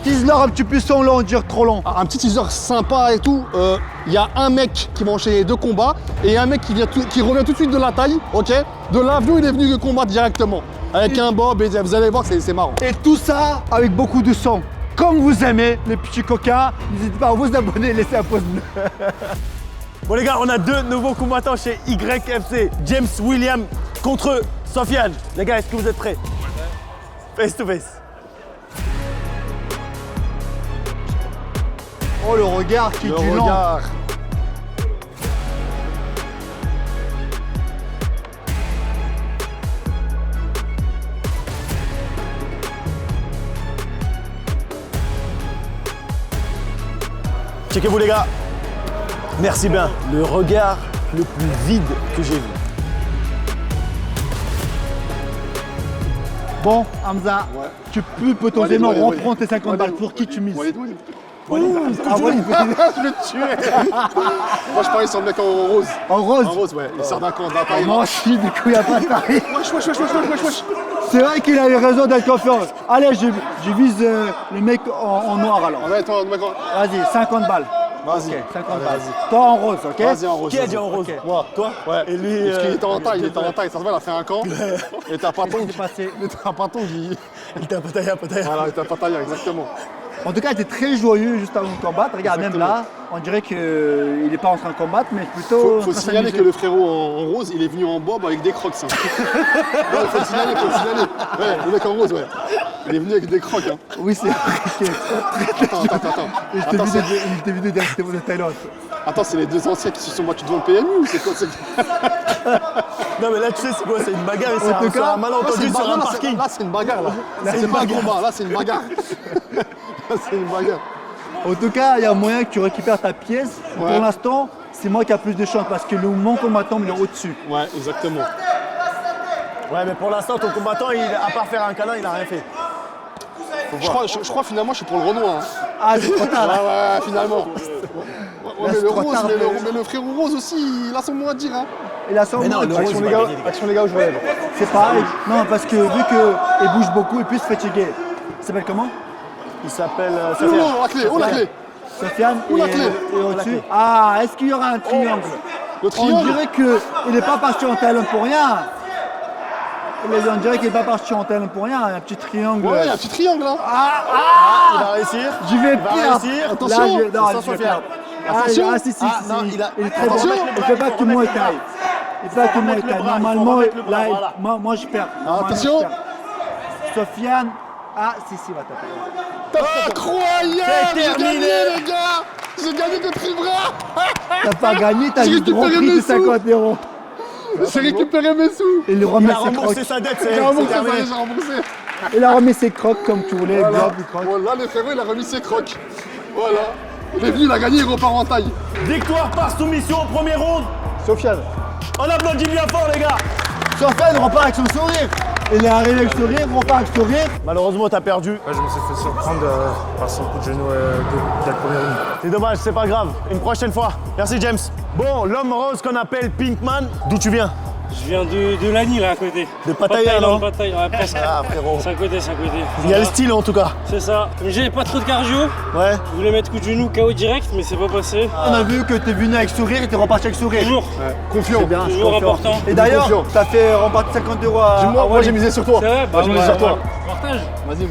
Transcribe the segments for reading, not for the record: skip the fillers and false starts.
teaser un petit peu sans long, dire trop long. Un petit teaser sympa et tout. Il y a un mec qui va enchaîner 2 combats et un mec qui revient tout de suite de la taille, ok? De l'avion, il est venu combattre directement. Avec un bob et vous allez voir, c'est marrant. Et tout ça avec beaucoup de sang. Comme vous aimez les petits coquins, n'hésitez pas à vous abonner et laisser un pouce bleu. Bon les gars, on a 2 nouveaux combattants chez YFC. James Williams contre Sofiane. Les gars, est-ce que vous êtes prêts? Face to face. Oh le regard qui est du lent. Regard. Checkez-vous les gars. Merci bien. Le regard le plus vide que j'ai vu. Bon, Hamza, Ouais. tu peux potentiellement Walid, Walid, reprendre tes 50 Walid. balles. Pour qui tu mises? Walid. Ah, Walid, Je vais te tuer. Moi je parie sur le mec en rose. en rose. En rose, ouais. Il sort d'un camp, d'un pari. Moi aussi, du coup, il n'y a pas de pari. Wesh. C'est vrai qu'il a eu raison d'être confiant. Allez, je vise le mec en noir alors. On va être en mec en... Vas-y, 50 balles. Vas-y. Ok, 50 Allez, balles. vas-y. Toi en rose, ok? Vas-y en rose. Qui a vas-y. dit en rose? Ok. Moi. Toi? Ouais. Et lui. Parce qu'il était en taille, ça se voit, il a fait un camp. Et t'as pas ton Qu'est-ce qui s'est passé? T'as pas ton qui... Il était un pataille. Voilà, t'as pas taillé, exactement. En tout cas, il était très joyeux juste avant de combattre. Regarde, même là, on dirait qu'il n'est pas en train de combattre, mais plutôt. Faut signaler que le frérot en rose, il est venu en bob avec des crocs. Hein. Ouais, faut le signaler. Ouais, le mec en rose, ouais. Il est venu avec des crocs. Hein. Oui, c'est vrai que. Attends. Il était venu d'acheter mon Thaïlande. Attends, c'est les 2 anciens qui se sont battus devant le PMU ou c'est quoi Non mais là tu sais c'est quoi? C'est une bagarre et En tout c'est cas, un malentendu sur un parking. Là, c'est une bagarre. Là, c'est pas un combat, là, c'est une bagarre. Là, c'est une bagarre. En tout cas, il y a moyen que tu récupères ta pièce. Ouais. Pour l'instant, c'est moi qui a plus de chance parce que mon combattant, il est au-dessus. Ouais, exactement. Ouais mais pour l'instant ton combattant, à part faire un câlin, il a rien fait. Je crois finalement, je suis pour le Renoir. Hein. Ah, c'est trop tard là. Ouais, finalement. Ouais, Là, mais c'est le trop rose, tard, mais le frérot rose aussi, il a son mot à dire. Hein. Il a son Mais non, mot. le rose, Action il les va gars, gagner, les gars. action les gars, où je relève. C'est pareil. Non, parce que vu qu'il bouge beaucoup, il peut se fatiguer. Il s'appelle comment? Il s'appelle Oh Sofiane. la clé. Sofiane Où la et- clé et au-dessus. Ah, est-ce qu'il y aura un triangle? Le On triangle. dirait qu'il n'est pas parti en Thaïlande pour rien. On dirait qu'il n'est pas parti en Thaïlande pour rien. Un petit triangle. Ouais, il y a un petit triangle là. Il va réussir. Je vais Il va perdre. réussir. Attention. Là, non, Sans je vais Sofiane. perdre. Attention. Ah, si, non, si. il a- Il est très bon. Attention. Il fait pas que moi il taille. Il fait pas que moi il remettre le taille. bras, il faut Normalement, remettre le bras, là, voilà. moi je perds. Moi, attention. je perds. Sofiane. Ah, si, va taper. Incroyable. C'est J'ai gagné terminé. les gars. J'ai gagné contre Ibra. T'as pas gagné, t'as J'ai juste récupéré repris mes de sous. 50 €. J'ai récupéré mes sous. Il lui Il remet a ses remboursé crocs. sa dette, J'ai c'est remboursé, ça y terminé. est, j'ai remboursé. Il a remis ses crocs comme tu voulais. Voilà. Bloc, crocs. Voilà, le frérot, il a remis ses crocs. Voilà. Il est venu, il a gagné, il repart en taille. Victoire par soumission au premier round. Sofiane. On applaudit bien fort les gars. Sofiane repart avec son sourire. Il est arrivé avec le sourire, repart avec le sourire. Malheureusement t'as perdu. Ouais, je me suis fait surprendre par son coup de genou dès le premier round. C'est dommage, c'est pas grave. Une prochaine fois. Merci James. Bon, l'homme rose qu'on appelle Pinkman, d'où tu viens? Je viens de Lagny là à côté. De Pattaya, non? Pattaya, ouais, presque. Ah frérot. C'est à côté, c'est à côté. Il y a le style en tout cas. C'est ça. J'ai pas trop de cardio. Ouais. Je voulais mettre coup de genou KO direct, mais c'est pas passé. On a vu que t'es venu avec sourire et t'es reparti avec sourire. Toujours. Confiant. C'est bien, je suis Toujours confiant. important. Et d'ailleurs, Confiant. t'as fait remporter 50 € à Moi, Walid. j'ai misé sur toi. C'est vrai, bah j'ai ouais, misé sur toi. ouais. Partage. Vas-y.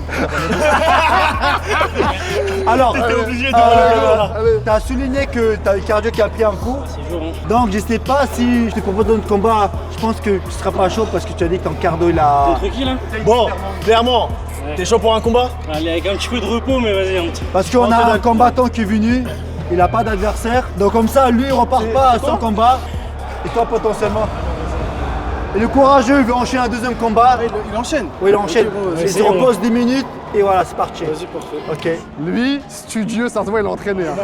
Alors, T'es obligé de Allez. t'as souligné que t'as le cardio qui a pris un coup. C'est jour, hein. Donc je sais pas si je te propose un combat, je pense que tu seras pas chaud parce que tu as dit que ton cardio il a... T'es tranquille là? Bon, clairement, Ouais. t'es chaud pour un combat? Allez, avec un petit peu de repos, mais vas-y, un petit. Parce qu'on a un combattant qui est venu, il a pas d'adversaire. Donc comme ça, lui il repart pas à son combat. Et toi potentiellement. Et le courageux il veut enchaîner un deuxième combat. Il enchaîne. Oui, il enchaîne. Il se essayons. repose 10 minutes et voilà, c'est parti. Vas-y, parfait. Ok. Lui, studieux, ça se voit, il est entraîné. Hein.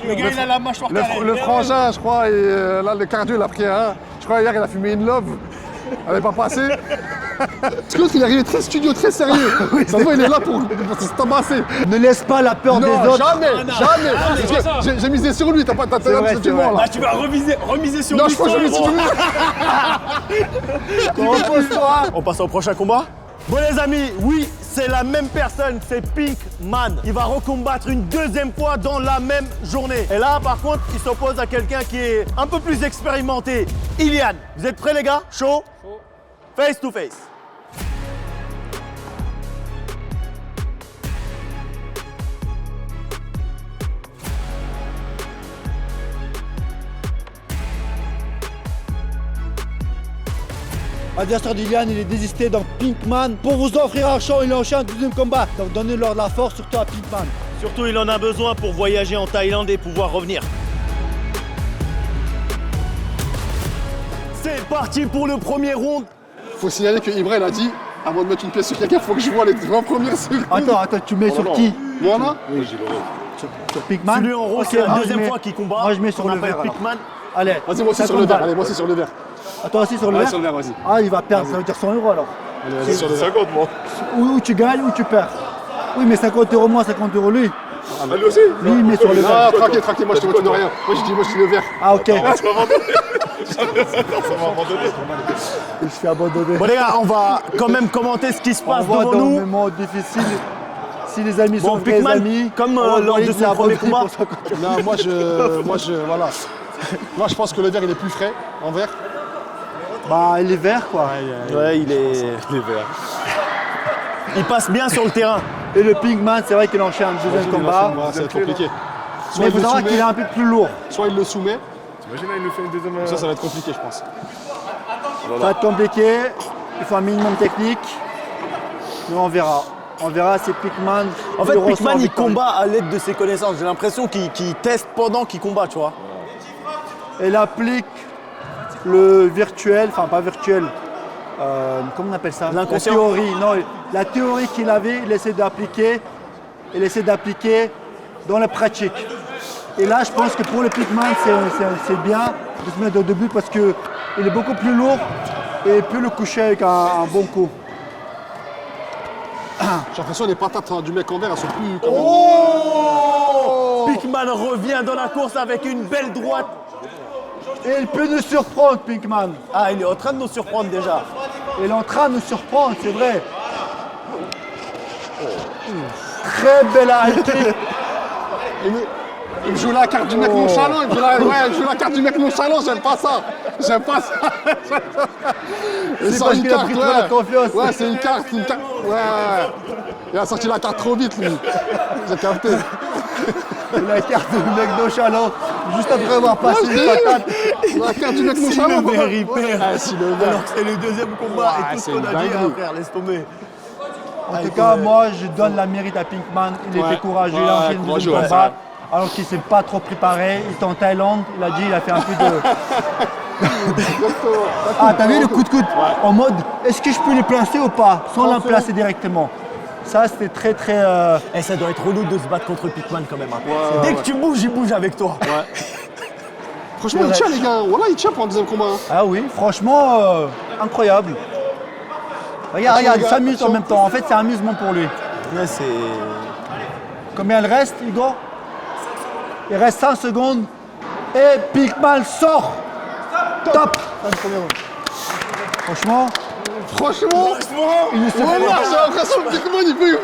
Le gars, il a la mâchoire Le frangin, je crois, et là, le cardio, il a pris un. Je crois, hier, il a fumé une love. Elle n'est pas passée. Parce que l'autre, il est arrivé très studio, très sérieux. Ça se voit, il est là pour se tabasser. Ne laisse pas la peur des Non, autres. jamais, jamais. Parce c'est que ça. j'ai misé sur lui, t'as vrai, un c'est vrai. sentiment là. Là, tu vas remiser sur Non, lui. je crois que je mise sur lui. Repose-toi. On passe au prochain combat. Bon les amis, oui, c'est la même personne, c'est Pinkman. Il va recombattre une deuxième fois dans la même journée. Et là, par contre, il s'oppose à quelqu'un qui est un peu plus expérimenté. Ilian, vous êtes prêts les gars? Chaud? Face to face. L'adversaire d'Ilian, il est désisté, donc Pinkman, pour vous offrir un show, il a enchaîné un deuxième combat. Donc donnez-leur de la force, surtout à Pinkman. Surtout, il en a besoin pour voyager en Thaïlande et pouvoir revenir. C'est parti pour le premier round. Faut signaler que Ibra, il a dit, avant de mettre une pièce sur quelqu'un, faut que je vois les 20 premières secondes. Attends, tu mets sur qui? Voilà. Sur Pinkman. Celui en rose, Ok, c'est la moi, deuxième je mets- fois qu'il combat. Moi je mets sur On le appelle vert. alors. Pinkman. Allez, Vas-y, moi aussi sur 50 le vert. balles. Allez, moi aussi sur le vert. Toi aussi sur le Ouais, vert? sur le vert, vas-y. Ah, il va perdre, ça veut dire 100 € alors. Allez, vas-y sur le vert. 50 moi. Ou tu gagnes ou tu perds. Oui, mais 50 € moi, 50 € lui. Ah, lui aussi? Lui, il met sur le Non, vert. tranquille, moi je te vois rien. Moi je dis le vert. Ah, ok. Ça m'a abandonné. Il se fait abandonner. Bon les gars, on va quand même commenter ce qui se On passe voit devant dans nous. le moment difficile, si les amis Bon, sont vrais Pinkman, amis, comme, on va lors envoyer de de son la premier abandonner combat. pour 50 €. Non, voilà. Moi je pense que le vert il est plus frais en vert. Bah, il est vert quoi. Ouais, il est vert. Il passe bien sur le terrain. Et le Pinkman, c'est vrai qu'il enchaîne un deuxième combat. Voilà, ça va être compliqué. Soit Mais il il faut le savoir qu'il est soumet, un peu plus lourd. soit il le soumet. T'imagines, il nous fait une deuxième. Ça va être compliqué, je pense. Ça va être compliqué. Il faut un minimum technique. Mais on verra. On verra si Pinkman. En fait, ressort Pinkman, il victorieux. combat à l'aide de ses connaissances. J'ai l'impression qu'il teste pendant qu'il combat, tu vois. Il applique le virtuel, enfin pas virtuel, comment on appelle ça? L'inconscient. La théorie, non, la théorie qu'il avait, il essaie d'appliquer dans la pratique. Et là, je pense que pour le Pinkman, c'est bien de se mettre au début parce qu'il est beaucoup plus lourd et il peut le coucher avec un bon coup. J'ai l'impression que les patates du mec en vert elles sont plus. Pinkman revient dans la course avec une belle droite. Et il peut nous surprendre, Pinkman. Ah, il est en train de nous surprendre déjà. Il est en train de nous surprendre, c'est vrai. Très belle high kick. Il me joue la carte du mec nonchalant, il me joue la carte du mec nonchalant, j'aime pas ça. J'aime pas ça. C'est parce qu'il a pris trop la confiance. Ouais, c'est une carte. Ouais. Il a sorti la carte trop vite, lui. J'ai capté. La carte du mec nonchalant, juste après avoir passé les patates. La carte du mec Si nonchalant. le vert, il perd. Ah, si le vert. Alors que c'est le deuxième combat Ouais, et tout ce c'est qu'on une a dit, dinguerie. frère, laisse tomber. En tout cas, moi, je donne la mérite à Pinkman. Il Ouais. était courageux, il Ouais, a enchaîné le courageux, deuxième ouais. combat. Alors qu'il ne s'est pas trop préparé. Il était en Thaïlande, il a dit, il a fait un peu de. Ah, t'as vu le coup de coude? En mode, est-ce que je peux les placer ou pas? Sans la placer directement. Ça, c'était très, très. Et ça doit être relou de se battre contre Pinkman quand même. Hein. Ouais, Dès ouais. que tu bouges, il bouge avec toi. Franchement, il tient, les gars. Voilà, il tient pour un deuxième combat. Hein. Ah oui, franchement, incroyable. Regarde, il gars, s'amuse en attention. même temps. En fait, c'est un amusement pour lui. Ouais, c'est. Combien il reste, Hugo? Il reste 5 secondes. Et Pinkman sort. Top. Franchement, il ne se fait Voilà, pas. j'ai l'impression que Pinkman, il peut.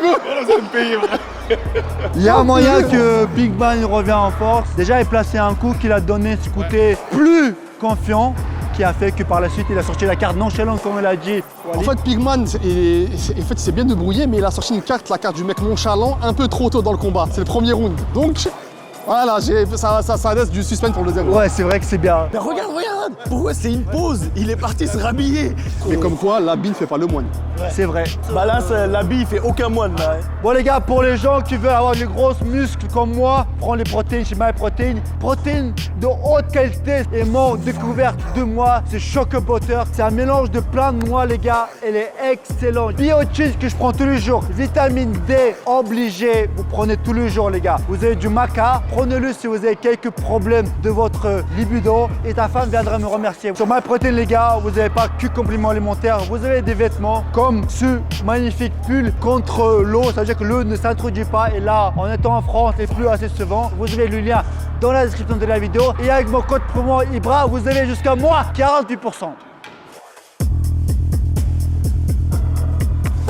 Il y a moyen que Pinkman revient en force. Déjà, il plaçait un coup qu'il a donné ce côté plus confiant, qui a fait que par la suite, il a sorti la carte nonchalante, comme il a dit. En fait, Pinkman, il s'est bien débrouillé, mais il a sorti une carte, la carte du mec nonchalant, un peu trop tôt dans le combat. C'est le premier round. Donc, voilà, ça laisse du suspense pour le deuxième. Ouais, c'est vrai que c'est bien. Mais regarde, regarde. Pourquoi c'est une pause? Il est parti se rhabiller. Mais comme quoi, l'habit ne fait pas le moine. C'est vrai. Bah là, l'habit, il fait aucun moine là. Bon les gars, pour les gens qui veulent avoir des grosses muscles comme moi, prends les protéines chez MyProtein. Protéines de haute qualité et mon découverte de moi, c'est Choco Butter. C'est un mélange de plein de noix les gars, elle est excellente. Biocheese que je prends tous les jours. Vitamine D obligé, vous prenez tous les jours les gars. Vous avez du maca, prenez-le si vous avez quelques problèmes de votre libido et ta femme viendra me remercier. Sur MyProtein les gars, vous n'avez pas que compléments alimentaires, vous avez des vêtements comme ce magnifique pull contre l'eau, ça veut dire que l'eau ne s'introduit pas et là, en étant en France et plus assez souvent, vous avez le lien dans la description de la vidéo et avec mon code promo IBRA, vous avez jusqu'à moi 48%.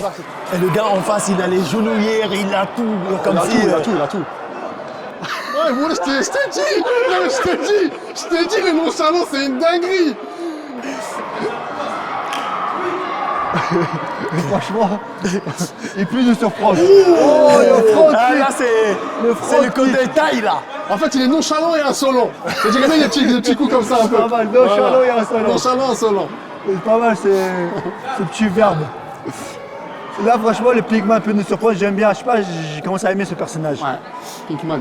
c'est parti. Et le gars en face, il a les genouillères, il a tout, comme si... Il a tout. Ouais, voilà, je t'ai dit. Non, mais je t'ai dit, les nonchalants, c'est une dinguerie. Franchement, il peut nous surprendre. Oh, le front Ah, là, kick. c'est le côté taille, là. En fait, il est nonchalant et insolent. J'ai regardé des petits coups comme ça un peu. Pas mal, nonchalant et insolent. Nonchalant, insolent. C'est pas mal ce petit verbe. Là, franchement, le Pinkman peut nous surprendre. J'aime bien. Je sais pas, j'ai commencé à aimer ce personnage. Ouais, Pinkman.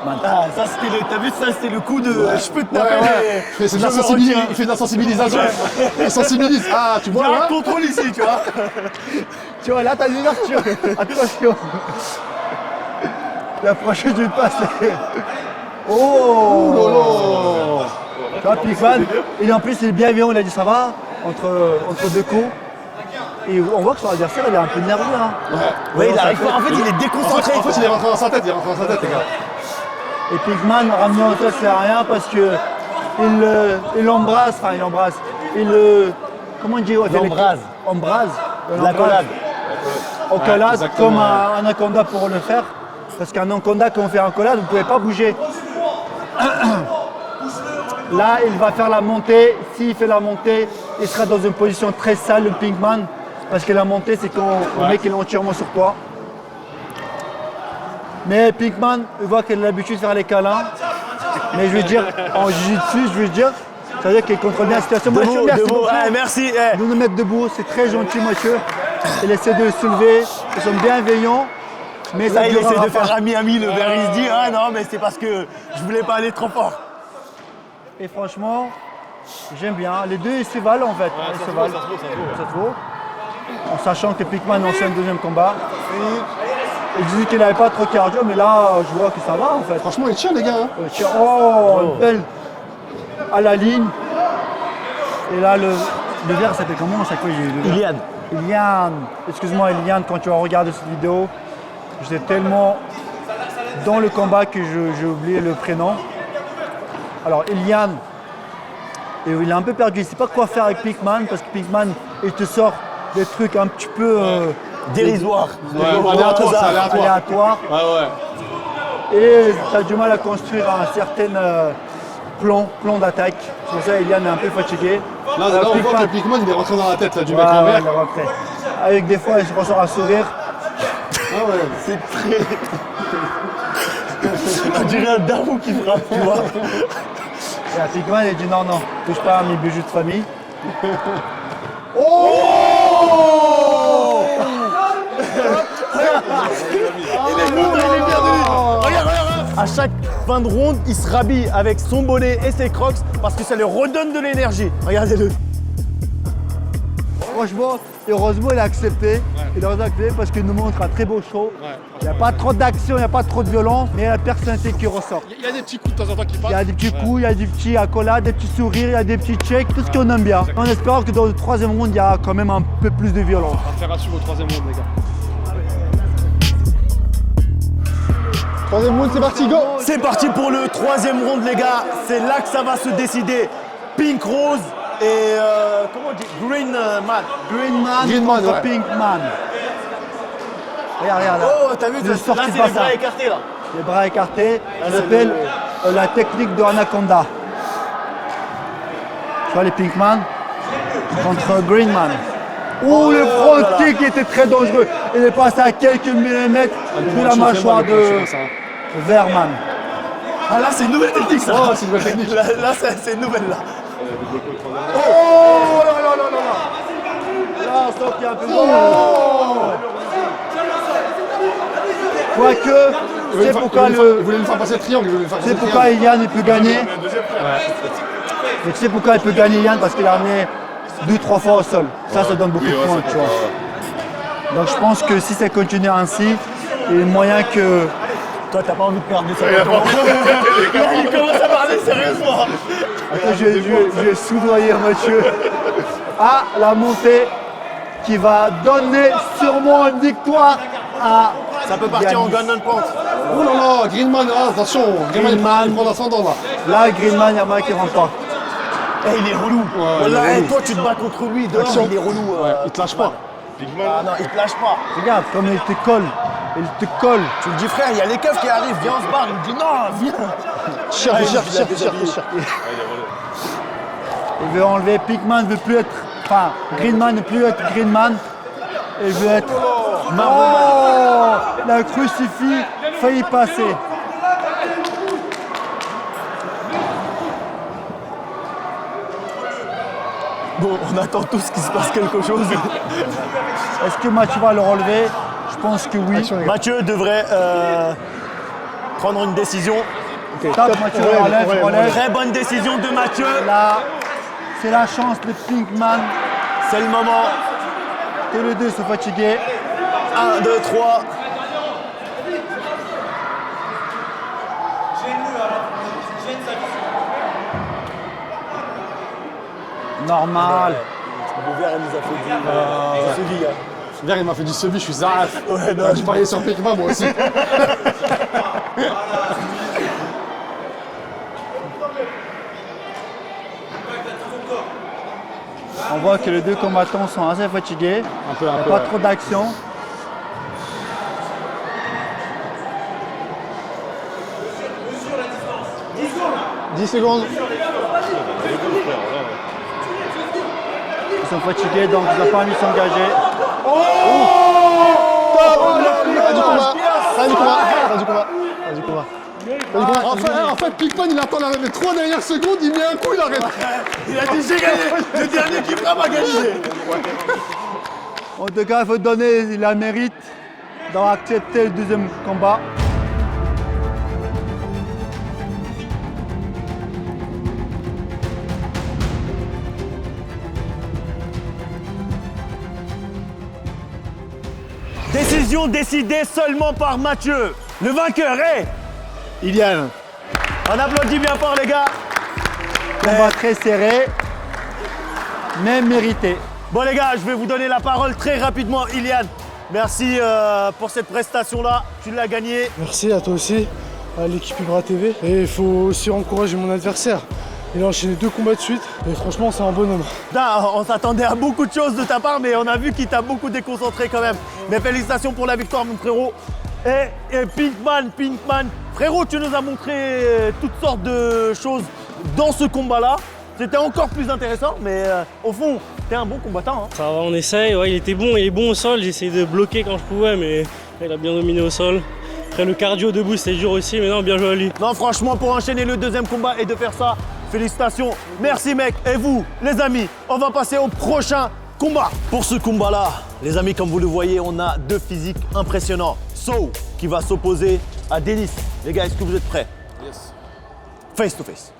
Ah, ça, t'as vu, ça, c'était le coup de... Je peux te taper, Mais c'est de la je me sensibilisation. retiens. Il fait de la sensibilisation. Il sensibilise. Ah, tu Il y vois a un là contrôle ici, tu vois. Tu vois, là, t'as une ouverture. Attention. La prochaine d'une passe. Oh Lolo. Tu vois, Pinkman, et en plus, il est bienveillant. Il a dit ça va entre deux coups. Et on voit que son adversaire, il est un peu nerveux. Hein. Ouais, il arrive pas. En fait, il est déconcentré. En fait, il est rentré dans sa tête, les gars. Et Pinkman, ramener en tête, c'est rien parce que il l'embrasse, comment on dit? L'embrase. Embrase. L'accolade. Encolade, exactement. comme un anaconda pour le faire. Parce qu'un anaconda, quand on fait un encolade, vous ne pouvez pas bouger. Là, il va faire la montée. S'il fait la montée, il sera dans une position très sale, le Pinkman. Parce que la montée, c'est quand le mec il est entièrement sur toi. Mais Pinkman, il voit qu'il a l'habitude de faire les câlins. Mais je veux dire, en jiu-jitsu, ça veut dire qu'il contrôle bien la situation. Mathieu, merci Debout. beaucoup Ouais, merci. de nous mettre debout. C'est très gentil, Mathieu. Il essaie de le soulever. Ils sont bienveillants. Mais ça Là, il durera essaie de pas. faire ami-ami. Le verre, il se dit, ah non, mais c'est parce que je voulais pas aller trop fort. Et franchement, j'aime bien. Les deux, ils se valent en fait. Ils se valent. Ça se vaut. En sachant que Pinkman a un deuxième combat. Il disait qu'il n'avait pas trop de cardio, mais là, je vois que ça va en fait. Franchement, il tient, les gars. Hein. Tiens, oh, une belle à la ligne. Et là, le verre s'appelle comment à chaque fois j'ai eu le verre. Ilian. Excuse-moi, Ilian, quand tu as regardé cette vidéo, j'étais tellement dans le combat que j'ai oublié le prénom. Alors, Ilian, et il a un peu perdu. Il ne sait pas quoi faire avec Pinkman parce que Pinkman, il te sort des trucs un petit peu Dérisoire. aléatoires. Ouais. Et tu as du mal à construire un certain plan d'attaque. C'est pour ça Ilian est un peu fatigué. Là, Alors, on voit que Pinkman, il est rentré dans la tête là, du mec Ouais, en ouais, vert. il est rentré. Avec des fois, il se ressort à sourire. Ah ouais. C'est très... On dirait un daron qui frappe, tu vois. Et à Pinkman, il dit non, touche pas à mes bijoux de famille. Regarde. À chaque fin de ronde, il se rhabille avec son bonnet et ses crocs parce que ça lui redonne de l'énergie. Regardez-le. Franchement, heureusement, il a accepté. Il a accepté parce qu'il nous montre un très beau show. Il n'y a pas trop d'action, il n'y a pas trop de violence, mais il y a la personnalité qui ressort. Il y a des petits coups de temps en temps qui Il passent. y a des petits coups, il y a des petits accolades, des petits sourires, il y a des petits checks, tout ce qu'on aime bien. En espérant que dans le troisième round, il y a quand même un peu plus de violence. Affaire à suivre au troisième round, les gars. Troisième round, c'est parti, go! C'est parti pour le troisième round, les gars. C'est là que ça va se décider. Pink Rose et comment on dit? Green Man. Greenman contre Pinkman. Regarde là. Oh, t'as vu Il est ça? sorti Là, de c'est les bassin. bras écartés, là. Les bras écartés, ça c'est s'appelle la technique de Anaconda. Tu vois les Pinkman contre Greenman. Ouh, le front kick était très dangereux. Il est passé à quelques millimètres de la mâchoire de Verman. Ah là, c'est une nouvelle technique, ça. Oh, c'est une nouvelle technique. Là, c'est une nouvelle, là. Oh là là là là là. Là, on sent qu'il y a un peu de... Quoique, c'est pourquoi Il voulait lui faire passer le triangle. c'est pourquoi Ilian il peut gagner. Mais tu sais pourquoi il peut gagner Ilian? Parce qu'il a amené 2-3 fois au sol. Ça donne beaucoup de points, tu vois. Donc je pense que si ça continue ainsi, il y a moyen que... Toi, t'as pas envie de perdre de ça. Il commence à parler sérieusement. Attends, je vais soudoyer Mathieu. À la montée qui va donner sûrement une victoire à... Ça peut partir en Yanis. gun and point. Oh là là, Greenman, ah, attention, Greenman, il prend l'ascendant là. Là, Greenman, il y a moyen qui remporte. Eh, il est relou. Ouais, Voilà, il est eh, relou. toi, tu te bats contre lui. Dehors, Action. il est relou. Ouais, il te lâche pas. Ah non, il te lâche pas. Regarde, comme il te colle. Il te colle. Tu me dis, frère, il y a les keufs qui arrivent, viens, on se barre. Il me dit, non, viens. Cher. Il veut enlever. Pinkman ne veut plus être. Enfin, Greenman ne veut plus être Greenman. Il veut être. Oh, la crucifix failli passer. Bon, on attend tous qu'il se passe quelque chose. Est-ce que Mathieu va le relever? Je pense que oui. Mathieu devrait prendre une décision. Top, Mathieu relève. Très bonne décision de Mathieu. Là, c'est la chance de Pinkman. C'est le moment. Tous les deux sont fatigués. 1, 2, 3. Normal. Le verre, il nous a fait du Séville. Hier, il m'a fait du semi, je suis zaf. Ouais, non, Je parlais sur Pikmin, moi aussi. On voit que les deux combattants sont assez fatigués. Un peu, Il n'y a pas trop d'action. « 10 secondes. Ils sont fatigués, donc ils n'ont pas envie de s'engager. Fin du combat. En fait, Pikman, il attend les 3 dernières secondes, il met un coup, il arrête. Il a dit, j'ai gagné. Le dernier qui frappe a gagné. En tout cas, il faut donner la mérite d'avoir accepté le deuxième combat. Décision décidée seulement par Mathieu. Le vainqueur est Ilian. On applaudit bien fort, les gars. Combat très serré, mais mérité. Bon, les gars, je vais vous donner la parole très rapidement. Ilian, merci pour cette prestation-là. Tu l'as gagnée. Merci à toi aussi, à l'équipe Ibra TV. Et il faut aussi encourager mon adversaire. Il a enchaîné 2 combats de suite et franchement c'est un bonhomme. Putain, on s'attendait à beaucoup de choses de ta part, mais on a vu qu'il t'a beaucoup déconcentré quand même. Mais félicitations pour la victoire, mon frérot. Et Pinkman, frérot, tu nous as montré toutes sortes de choses dans ce combat-là. C'était encore plus intéressant, mais au fond, t'es un bon combattant. Hein. Ça va, on essaye. Ouais, il est bon au sol. J'ai essayé de bloquer quand je pouvais, mais il a bien dominé au sol. Après, le cardio debout, c'était dur aussi, mais non, bien joué à lui. Non, franchement, pour enchaîner le deuxième combat et de faire ça, félicitations. Merci, mec. Et vous, les amis, on va passer au prochain combat. Pour ce combat-là, les amis, comme vous le voyez, on a 2 physiques impressionnants. So, qui va s'opposer à Denis. Les gars, est-ce que vous êtes prêts? Yes. Face to face.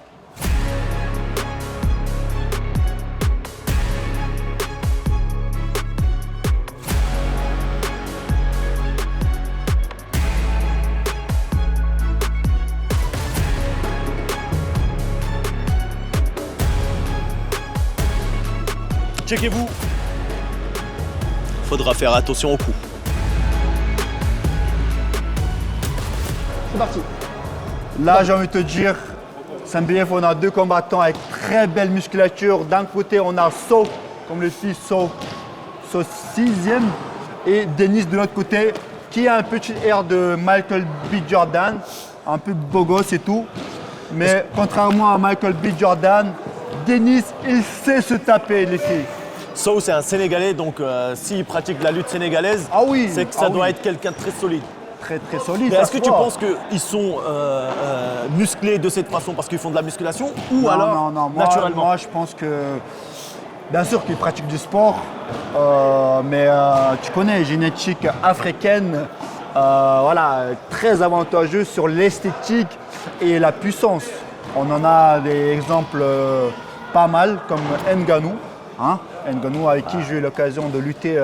Checkez-vous. Faudra faire attention au coup. C'est parti. Là, j'ai envie de te dire, SMBF, on a 2 combattants avec très belle musculature. D'un côté, on a So, comme le fils So 6e, et Denis de l'autre côté, qui a un petit air de Michael B. Jordan, un peu beau gosse et tout. Mais contrairement à Michael B. Jordan, Denis, il sait se taper les filles. So, c'est un Sénégalais, donc s'il pratique la lutte sénégalaise, Ah oui, c'est que ça ah doit oui. être quelqu'un de très solide. Très très solide. Mais ça est-ce que se tu voit. penses qu'ils sont musclés de cette façon parce qu'ils font de la musculation ou Non, alors non, moi, naturellement? Moi, je pense que, bien sûr qu'ils pratiquent du sport, mais tu connais, génétique africaine, voilà, très avantageuse sur l'esthétique et la puissance. On en a des exemples pas mal, comme Ngannou. Hein? Ngannou, avec qui j'ai eu l'occasion de lutter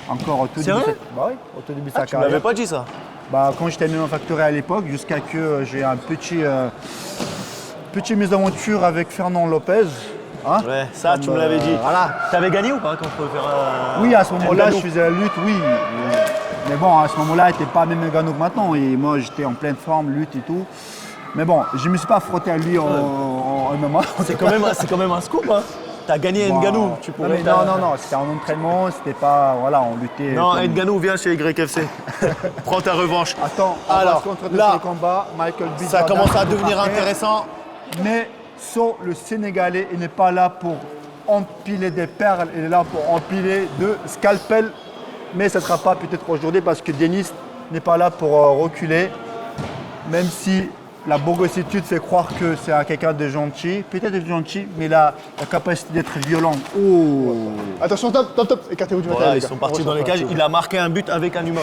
encore au tout début, Sérieux? Bah oui, au tout début de sa Tu m'avais carrière. pas dit ça. Bah, quand j'étais manufacturé à l'époque, jusqu'à que j'ai un petit mésaventure avec Fernand Lopez. Hein? Ouais, ça, tu me l'avais dit. Voilà. T'avais gagné ou pas quand on peut faire Oui, à ce moment-là, je Ngannou? faisais la lutte, oui. Mais bon, à ce moment-là, il n'était pas même Ngannou que maintenant. Et moi, j'étais en pleine forme, lutte et tout. Mais bon, je ne me suis pas frotté à lui en MMA. C'est quand même un scoop, hein. T'as gagné Bon, Ngannou, tu non, pourrais. mais non, c'était un entraînement, c'était pas. Voilà, on luttait. Non, comme- Ngannou, viens chez YFC. Prends ta revanche. Attends, on Alors, va se concentrer là, sur le combat. Michael B. Ça Jordan commence à peut devenir frapper. intéressant. Mais So, le Sénégalais, il n'est pas là pour empiler des perles, il est là pour empiler de scalpels. Mais ce ne sera pas peut-être aujourd'hui parce que Denis n'est pas là pour reculer. Même si la bourgossitude fait croire que c'est quelqu'un de gentil, peut-être gentil, mais il a la capacité d'être violent. Oh. Attention, top, écartez-vous du Voilà, matériel. ils sont partis dans les cages. Il a marqué un but avec un humain.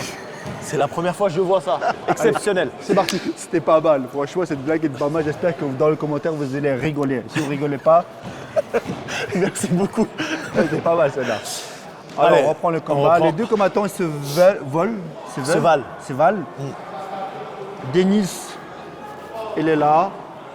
C'est la première fois que je vois ça. Exceptionnel. C'est parti. C'était pas mal. Franchement, cette blague est pas mal. J'espère que dans le commentaire, vous allez rigoler. Si vous rigolez pas, Merci beaucoup. c'était pas mal celle-là. Alors, Allez, on reprend le on combat. reprend. Les deux combattants ils se volent. Se valent. Se valent. Denis, il est là.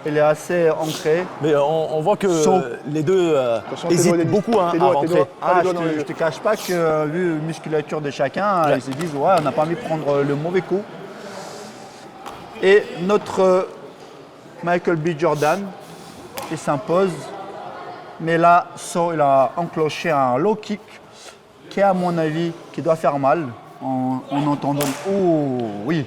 Il est assez ancré. Mais on voit que Saut. les deux Attention, tes hésitent doigts, Denis. beaucoup hein, Tes à doigts, tes rentrer. doigts. Pas les Ah, doigts dans les je yeux. te cache pas que, vu la musculature de chacun, ils se disent ouais, on n'a pas envie de prendre le mauvais coup. Et notre Michael B. Jordan, il s'impose. Mais là, So, il a enclenché un low kick qui, à mon avis, qui doit faire mal en entendant. Oh, oui.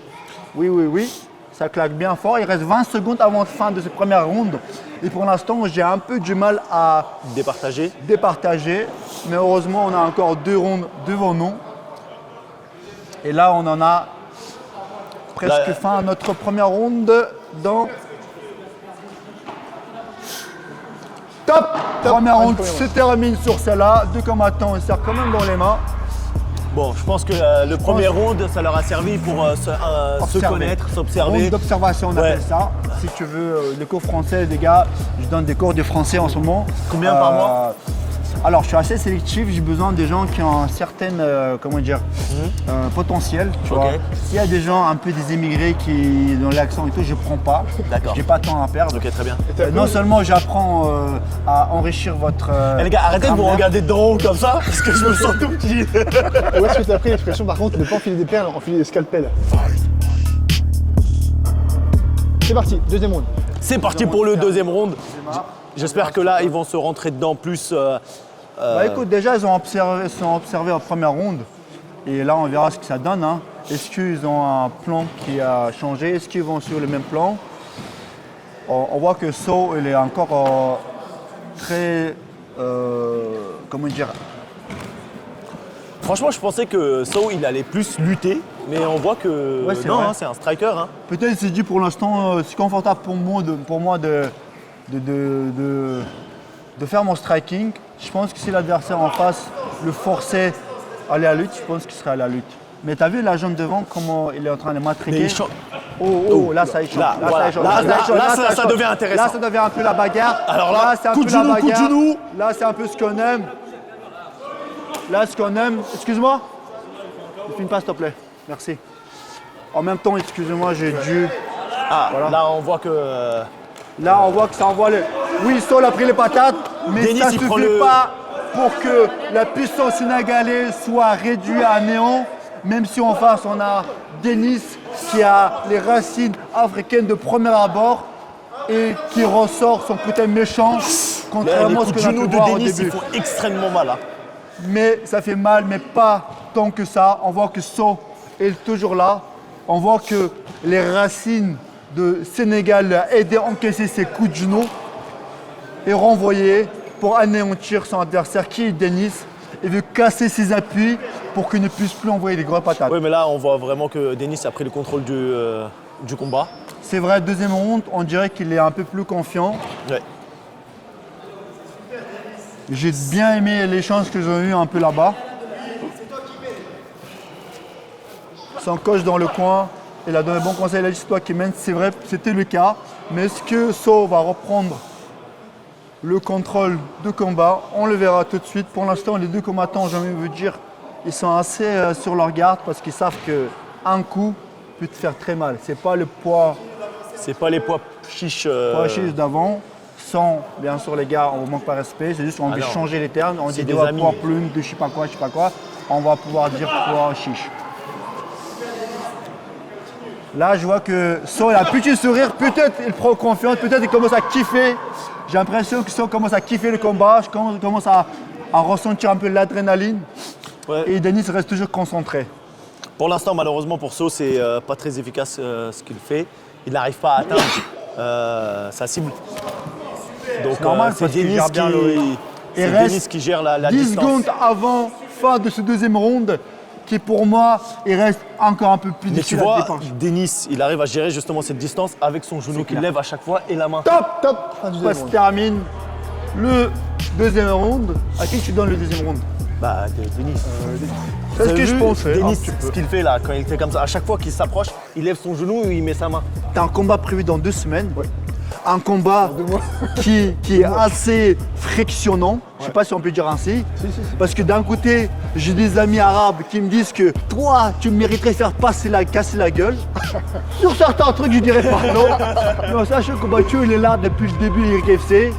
Ça claque bien fort. Il reste 20 secondes avant la fin de cette première ronde. Et pour l'instant, j'ai un peu du mal à Départagé. départager. Mais heureusement, on a encore 2 rondes devant nous. Et là, on en a presque Là, fin à notre première ronde dans. Top. Première ronde se termine sur celle-là. 2 combattants, ils serrent quand même dans les mains. Bon, je pense que le premier round, ça leur a servi pour se Observer. connaître, Ronde s'observer. d'observation, on Ouais. appelle ça. Si tu veux, les cours français, les gars, je donne des cours de français en ce moment. Combien par mois? Alors, je suis assez sélectif. J'ai besoin des gens qui ont un certain, potentiel. Tu Ok. vois. S'il y a des gens, un peu des immigrés qui ont l'accent et tout, je prends pas. D'accord. J'ai pas de temps à perdre. Ok, très bien. Non seulement j'apprends à enrichir votre. Eh, les gars, arrêtez de vous grammaire. regarder de haut comme ça, parce que je me sens tout petit. Où est-ce que tu as pris l'expression par contre de pas enfiler des perles, enfiler des scalpels? C'est parti, deuxième round. C'est parti pour le deuxième round. J'espère que là, ils vont se rentrer dedans plus. Bah écoute, déjà ils sont observés en première ronde et là on verra ce que ça donne. Hein. Est-ce qu'ils ont un plan qui a changé? Est-ce qu'ils vont sur le même plan? On voit que So il est encore très comment dire. Franchement, je pensais que So, il allait plus lutter, mais on voit que Ouais, c'est non, vrai. hein, c'est un striker. Hein. Peut-être il s'est dit pour l'instant c'est confortable pour moi de faire mon striking. Je pense que si l'adversaire en face le forçait à aller à la lutte, je pense qu'il serait à la lutte. Mais t'as vu la jambe devant, comment il est en train de Mais matraquer? il change. Oh, là ça échange. Là, voilà. ça échange. Là, ça là, échange. là, Là, ça échange. devient intéressant. Là, ça devient un peu la bagarre. Alors là, c'est un coup peu de la genou, coup de bagarre. genou. Là, c'est un peu ce qu'on aime. Là, ce qu'on aime. Excuse-moi. Ne filme pas, s'il te plaît. Merci. En même temps, excusez-moi, j'ai dû. Ah, Voilà. là, on voit que. Là, on voit que ça envoie les. Oui, Sol a pris les patates, mais Denis, ça ne il prend suffit le- pas pour que la puissance sénégalaise soit réduite à néant. Même si en face, on a Denis qui a les racines africaines de premier abord et qui ressort son putain méchant, Là, les contrairement à ce coups de qu'on a genou pu de voir au Denis, début. ils font extrêmement mal. Hein. Mais ça fait mal, mais pas tant que ça. On voit que So est toujours là. On voit que les racines de Sénégal l'ont aidé à encaisser ses coups de genoux et renvoyer pour anéantir son adversaire qui est Denis. Il veut casser ses appuis pour qu'il ne puisse plus envoyer des grosses patates. Oui, mais là, on voit vraiment que Denis a pris le contrôle du combat. C'est vrai, deuxième ronde, on dirait qu'il est un peu plus confiant. Ouais. J'ai bien aimé l'échange que j'ai eu un peu là-bas. Son coach dans le coin, il a donné un bon conseil, il a dit c'est toi qui mènes. C'est vrai, c'était le cas. Mais est-ce que So va reprendre le contrôle de combat? On le verra tout de suite. Pour l'instant, les deux combattants, j'ai envie de vous dire, ils sont assez sur leur garde parce qu'ils savent qu'un coup peut te faire très mal. C'est pas le poids C'est pas les poids chiches. chiche d'avant. Sans, bien sûr, les gars, on ne manque pas de respect. C'est juste qu'on veut non. changer les termes. On C'est dit des ouais, amis. poids plume, de je sais pas quoi. On va pouvoir dire poids chiche. Là, je vois que So, il a plus de sourire. Peut-être il prend confiance, peut-être il commence à kiffer. J'ai l'impression que So commence à kiffer le combat. Je commence à ressentir un peu l'adrénaline. Ouais. Et Denis reste toujours concentré. Pour l'instant, malheureusement pour So, c'est pas très efficace ce qu'il fait. Il n'arrive pas à atteindre sa cible. Donc normal, c'est parce qu'il Denis, gère bien le rythme. c'est Il reste Denis qui gère la 10 distance. secondes avant fin de ce deuxième round, qui pour moi, il reste encore un peu plus Mais tu difficile à vois, dépenser. Denis, il arrive à gérer justement cette distance avec son genou qu'il lève à chaque fois et la main. Top. Fin du Ça deuxième se round. termine le deuxième round. À qui tu donnes le deuxième round? Bah, Denis. C'est ce Vous que avez je vu, pensais. Denis, un petit peu. ce qu'il fait là, quand il fait comme ça, à chaque fois qu'il s'approche, il lève son genou et il met sa main. T'as un combat prévu dans 2 semaines. Un combat qui est assez frictionnant. Je sais pas si on peut dire ainsi. Parce que d'un côté, j'ai des amis arabes qui me disent que toi, tu mériterais faire casser la gueule. Sur certains trucs, je dirais pas non. Non, sachez que Mathieu, il est là depuis le début de KFC.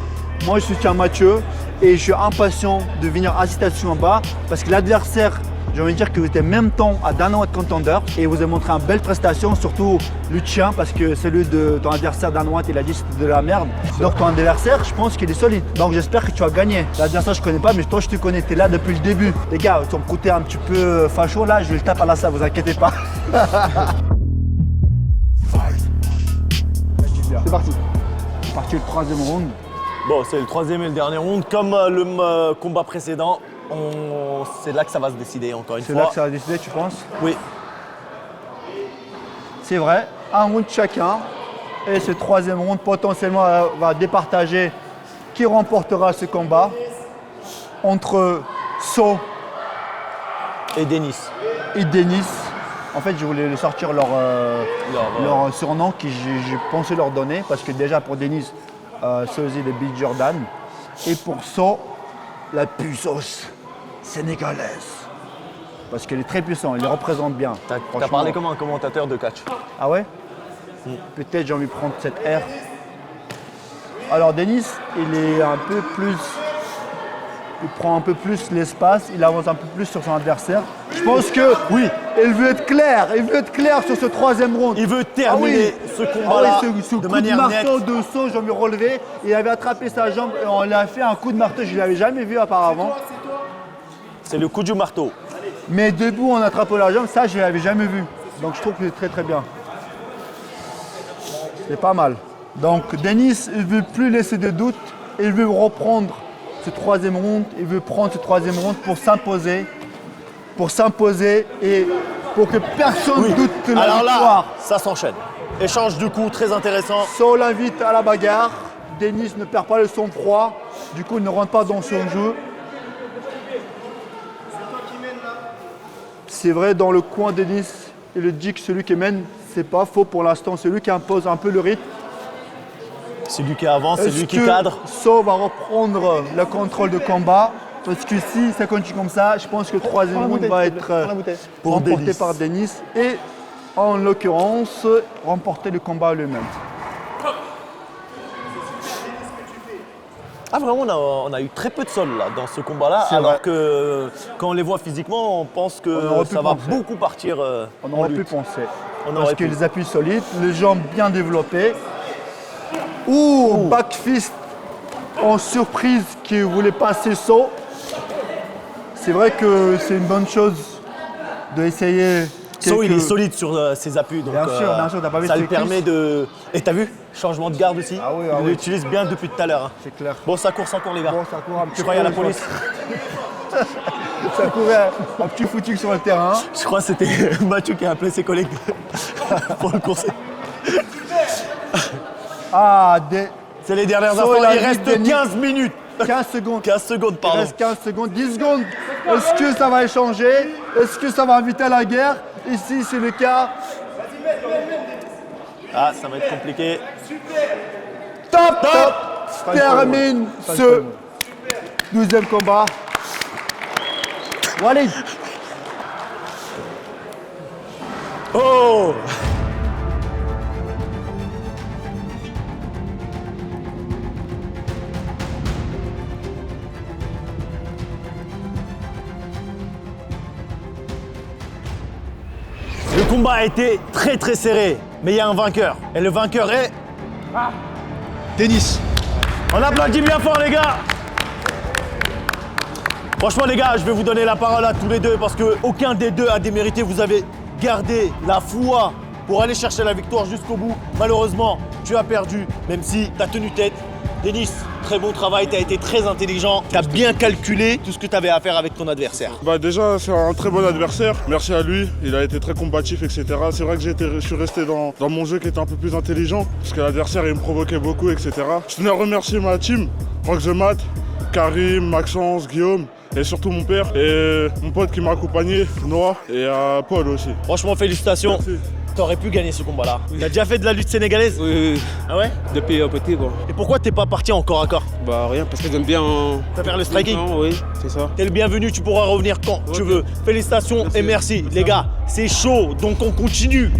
Moi, je soutiens Mathieu et je suis impatient de venir assister à ce combat parce que l'adversaire, j'ai envie de dire que vous êtes en même temps à Dana White Contender et vous avez montré une belle prestation, surtout le tien, parce que celui de ton adversaire Dana White, il a dit que c'était de la merde. Donc ton adversaire, je pense qu'il est solide. Donc j'espère que tu vas gagner. L'adversaire, je connais pas, mais toi, je te connais. T'es là depuis le début. Les gars, tu me côté un petit peu facho, là, je vais le taper à la salle, vous inquiétez pas. C'est parti. C'est parti le troisième round. Bon, c'est le troisième et le dernier round. Comme le combat précédent, c'est là que ça va se décider encore une C'est fois. là que ça va décider, tu penses? Oui. C'est vrai, un round chacun. Et ce troisième round potentiellement va départager qui remportera ce combat entre So Et Denis. et Denis. En fait, je voulais sortir leur surnom que j'ai pensé leur donner parce que déjà pour Denis, Sozy le Big Jordan. Et pour So, la puissance sénégalaise. Parce qu'il est très puissant, il les représente bien. T'as Franchement. parlé comme un commentateur de catch. Ah ouais? Peut-être j'ai envie de prendre cette air. Alors Denis, il est un peu plus. Il prend un peu plus l'espace, il avance un peu plus sur son adversaire. Je pense que oui, il veut être clair sur ce troisième round. Il veut terminer ce combat-là ce de coup manière de marteau nette. de saut, je me relevé. Il avait attrapé sa jambe et on lui a fait un coup de marteau, je ne l'avais jamais vu auparavant. C'est le coup du marteau. Mais debout en attrapant la jambe, ça je ne l'avais jamais vu. Donc je trouve que c'est très très bien. C'est pas mal. Donc Denis, il ne veut plus laisser de doute. Il veut reprendre ce troisième round. Il veut prendre ce troisième round pour s'imposer. Et pour que personne ne doute de la Alors là, victoire. ça s'enchaîne. Échange de coups très intéressant. So l'invite à la bagarre. Denis ne perd pas le sang-froid. Du coup, il ne rentre pas dans son jeu. C'est vrai, dans le coin, Denis, il dit que celui qui mène, c'est pas faux pour l'instant. C'est lui qui impose un peu le rythme. C'est lui qui avance, c'est lui qui cadre. So va reprendre le contrôle de combat. Parce que si ça continue comme ça, je pense que le troisième round va être Pour remporté Denis. par Denis. Et en l'occurrence, remporter le combat lui-même. Ah vraiment, on a eu très peu de sol là dans ce combat-là, C'est alors vrai. que quand on les voit physiquement, on pense On que aurait pu ça va penser. beaucoup partir On en aurait pu lutte. penser. On Parce aurait que pu. les appuis solides, les jambes bien développées. Ou back fist en surprise qui voulait passer So. C'est vrai que c'est une bonne chose d'essayer. So, il quelques- est solide sur ses appuis, donc Bien sûr, t'as pas vu ça ses lui permet cuisses de... Et t'as vu, changement de garde aussi, Ah oui, il l'utilise bien depuis tout à l'heure. hein. C'est clair. Bon, ça course encore les gars. Bon, ça court un petit Je crois qu'il y a la peu, police. Ça courait un petit footing sur le terrain. Je crois que c'était Mathieu qui a appelé ses collègues pour le courser. Ah, C'est les dernières So, instants, il a il dit reste Denis. 15 minutes. 15 secondes. 15 secondes, Il pardon. reste 15 secondes, 10 secondes. Est-ce que ça va échanger? Est-ce que ça va inviter à la guerre? Ici, c'est le cas. Ah, ça va être compliqué. Top, top. Termine ce 12e combat. Walid. Oh! Le combat a été très serré, mais il y a un vainqueur. Et le vainqueur est... Denis. On applaudit bien fort, les gars. Franchement, les gars, je vais vous donner la parole à tous les deux parce qu'aucun des deux a démérité. Vous avez gardé la foi pour aller chercher la victoire jusqu'au bout. Malheureusement, tu as perdu, même si tu as tenu tête. Denis, très bon travail, tu as été très intelligent. Tu as bien calculé tout ce que tu avais à faire avec ton adversaire. Bah déjà, c'est un très bon adversaire. Merci à lui. Il a été très combatif, etc. C'est vrai que je suis resté dans mon jeu qui était un peu plus intelligent parce que l'adversaire, il me provoquait beaucoup, etc. Je tenais à remercier ma team, Rock the Mat, Karim, Maxence, Guillaume. Et surtout mon père et mon pote qui m'a accompagné, Noah, et Paul aussi. Franchement, félicitations. Merci. T'aurais pu gagner ce combat-là. T'as déjà fait de la lutte sénégalaise? Oui. Ah ouais? Depuis petit, quoi. Et pourquoi t'es pas parti en corps à corps? Bah rien, parce que j'aime bien... T'as faire le striking? Non, oui, c'est ça. T'es le bienvenu, tu pourras revenir quand tu veux. Félicitations et merci. Les gars, c'est chaud, donc on continue.